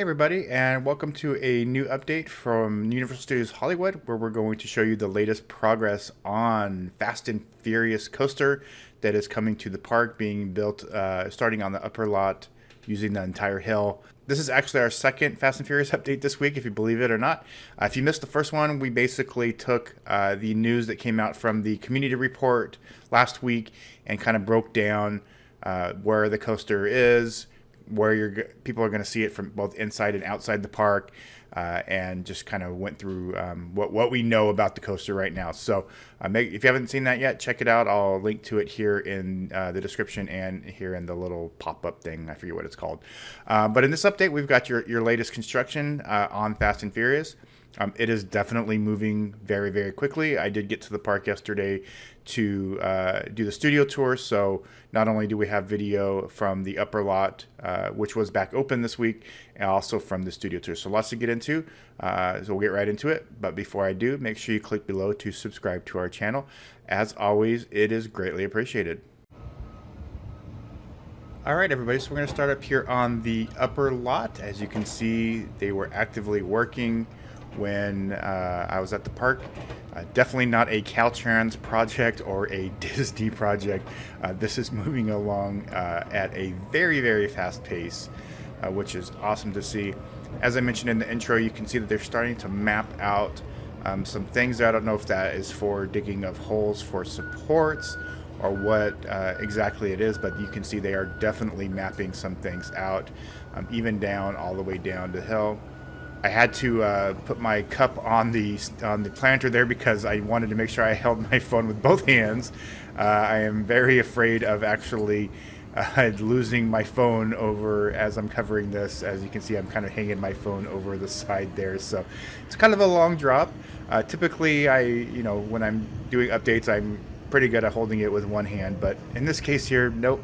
Hey everybody, and welcome to a new update from Universal Studios Hollywood, where we're going to show you the latest progress on Fast and Furious coaster that is coming to the park, being built starting on the upper lot using the entire hill. This is actually our second Fast and Furious update this week, if you believe it or not. If you missed the first one, we basically took the news that came out from the community report last week and kind of broke down where the coaster is, where people are going to see it from both inside and outside the park, and just kind of went through what we know about the coaster right now. So if you haven't seen that yet, check it out. I'll link to it here in the description and here in the little pop-up thing. I forget what it's called. But in this update, we've got your latest construction on Fast and Furious. It is definitely moving very, very quickly. I did get to the park yesterday to do the studio tour, so not only do we have video from the upper lot, which was back open this week, and also from the studio tour. So lots to get into, so we'll get right into it. But before I do, make sure you click below to subscribe to our channel. As always, it is greatly appreciated. All right, everybody, so we're going to start up here on the upper lot. As you can see, they were actively working when I was at the park. Definitely not a Caltrans project or a Disney project. This is moving along at a very, very fast pace, which is awesome to see. As I mentioned in the intro, you can see that they're starting to map out some things. I don't know if that is for digging of holes for supports or what exactly it is, but you can see they are definitely mapping some things out, even down all the way down the hill. I had to put my cup on the planter there because I wanted to make sure I held my phone with both hands. I am very afraid of actually losing my phone over as I'm covering this. As you can see, I'm kind of hanging my phone over the side there, so it's kind of a long drop. Typically, when I'm doing updates, I'm pretty good at holding it with one hand, but in this case here, nope,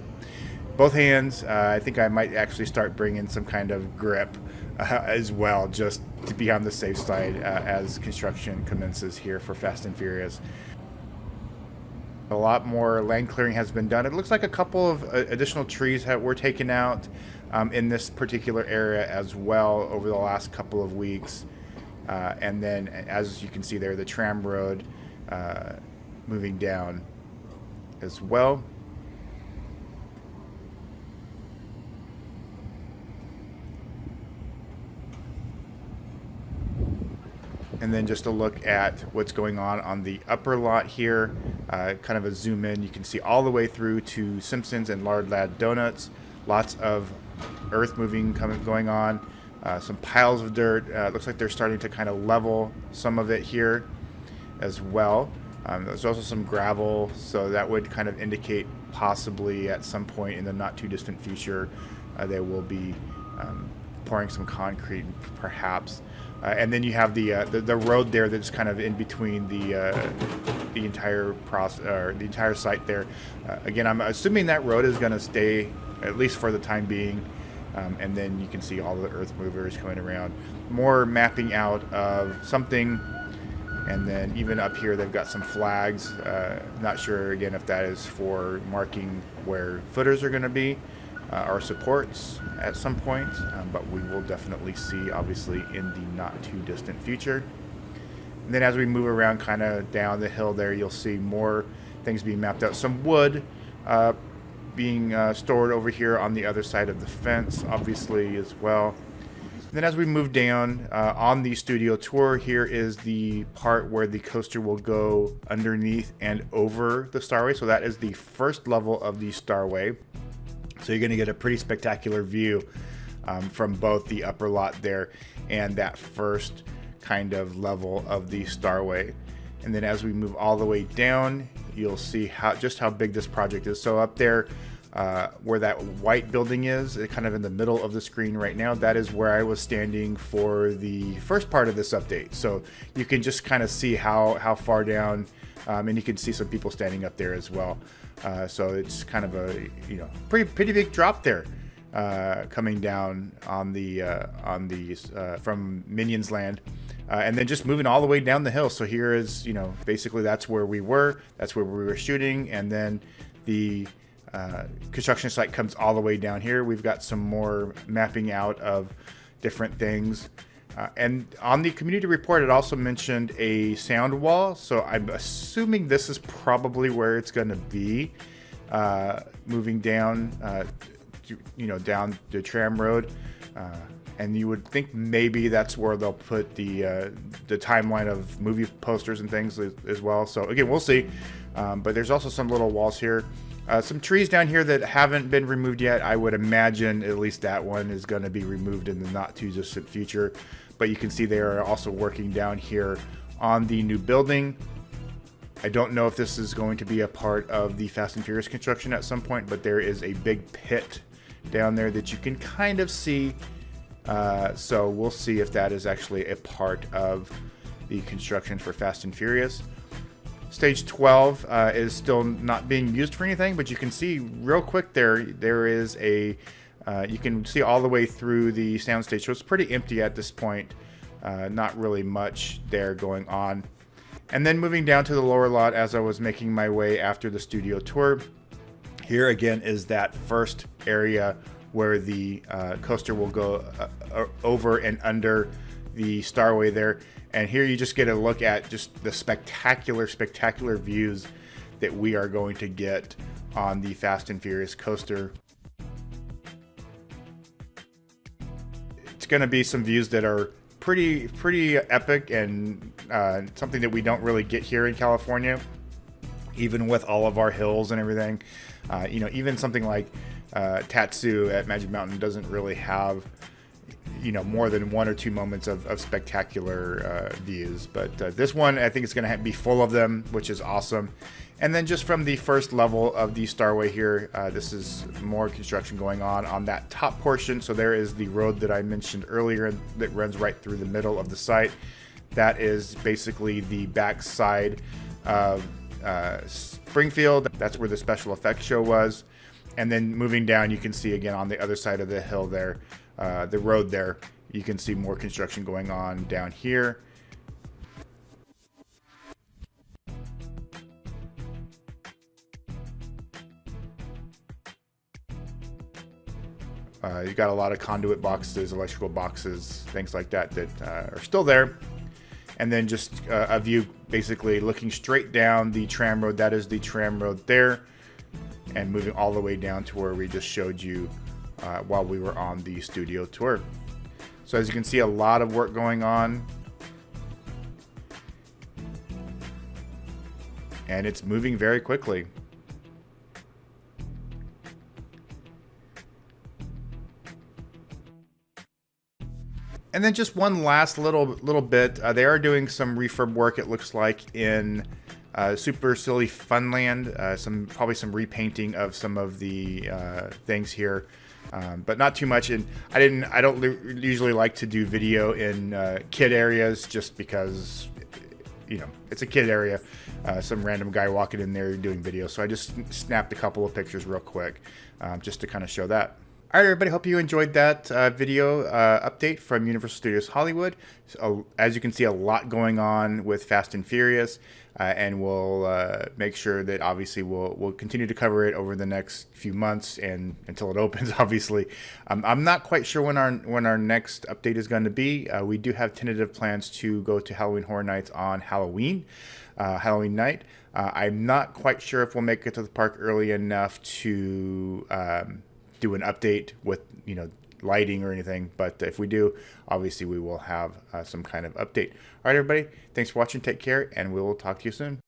both hands. I think I might actually start bringing some kind of grip as well, just to be on the safe side as construction commences here for Fast and Furious. A lot more land clearing has been done. It looks like a couple of additional trees were taken out in this particular area as well over the last couple of weeks. And then, as you can see there, the tram road moving down as well. And then just a look at what's going on the upper lot here, kind of a zoom in. You can see all the way through to Simpsons and Lard Lad Donuts. Lots of earth moving going on. Some piles of dirt. Looks like they're starting to kind of level some of it here as well. There's also some gravel, so that would kind of indicate possibly at some point in the not too distant future they will be pouring some concrete, perhaps. And then you have the road there that's kind of in between the entire the entire site there. Again, I'm assuming that road is going to stay at least for the time being. And then you can see all the earth movers coming around. More mapping out of something. And then even up here, they've got some flags. Not sure, again, if that is for marking where footers are going to be or supports at some point. But we will definitely see, obviously, in the not too distant future. And then as we move around kind of down the hill there, you'll see more things being mapped out. Some wood being stored over here on the other side of the fence, obviously, as well. And then as we move down on the studio tour, here is the part where the coaster will go underneath and over the Starway. So that is the first level of the Starway. So you're going to get a pretty spectacular view from both the upper lot there and that first kind of level of the Starway. And then as we move all the way down, you'll see just how big this project is. So up there, where that white building is, kind of in the middle of the screen right now, that is where I was standing for the first part of this update. So you can just kind of see how far down, and you can see some people standing up there as well. So it's kind of a pretty big drop there, coming down on the from Minions Land. And then just moving all the way down the hill. So here is, basically that's where we were. That's where we were shooting. And then the construction site comes all the way down here. We've got some more mapping out of different things. And on the community report, it also mentioned a sound wall. So I'm assuming this is probably where it's going to be, moving down, down the tram road. And you would think maybe that's where they'll put the timeline of movie posters and things as well. So again, we'll see. But there's also some little walls here. Some trees down here that haven't been removed yet. I would imagine at least that one is going to be removed in the not too distant future. But you can see they are also working down here on the new building. I don't know if this is going to be a part of the Fast and Furious construction at some point, but there is a big pit down there that you can kind of see. So we'll see if that is actually a part of the construction for Fast and Furious. Stage 12 is still not being used for anything, but you can see real quick there is a, you can see all the way through the soundstage, so it's pretty empty at this point. Not really much there going on. And then moving down to the lower lot as I was making my way after the studio tour, here again is that first area where the coaster will go over and under the Starway there. And here you just get a look at just the spectacular views that we are going to get on the Fast and Furious coaster. It's going to be some views that are pretty epic and something that we don't really get here in California, even with all of our hills and everything. Even something like Tatsu at Magic Mountain doesn't really have more than one or two moments of spectacular views, but this one I think is going to be full of them, which is awesome. And then just from the first level of the Starway here, this is more construction going on that top portion. So there is the road that I mentioned earlier that runs right through the middle of the site. That is basically the back side of Springfield. That's where the special effects show was. And then moving down, you can see again on the other side of the hill there, the road there, you can see more construction going on down here. You got a lot of conduit boxes, electrical boxes, things like that are still there. And then just a view basically looking straight down the tram road. That is the tram road there. And moving all the way down to where we just showed you while we were on the studio tour. So as you can see, a lot of work going on. And it's moving very quickly. And then just one last little bit. They are doing some refurb work, it looks like, in Super Silly Funland. Probably some repainting of some of the things here, but not too much. And I don't usually like to do video in kid areas just because it's a kid area. Some random guy walking in there doing video. So I just snapped a couple of pictures real quick just to kind of show that. All right, everybody, hope you enjoyed that video update from Universal Studios Hollywood. So, as you can see, a lot going on with Fast and Furious, and we'll make sure that obviously we'll continue to cover it over the next few months and until it opens, obviously. I'm not quite sure when our next update is going to be. We do have tentative plans to go to Halloween Horror Nights on Halloween night. I'm not quite sure if we'll make it to the park early enough to do an update with lighting or anything, but if we do, obviously we will have some kind of update. All right, everybody, thanks for watching, take care, and we will talk to you soon.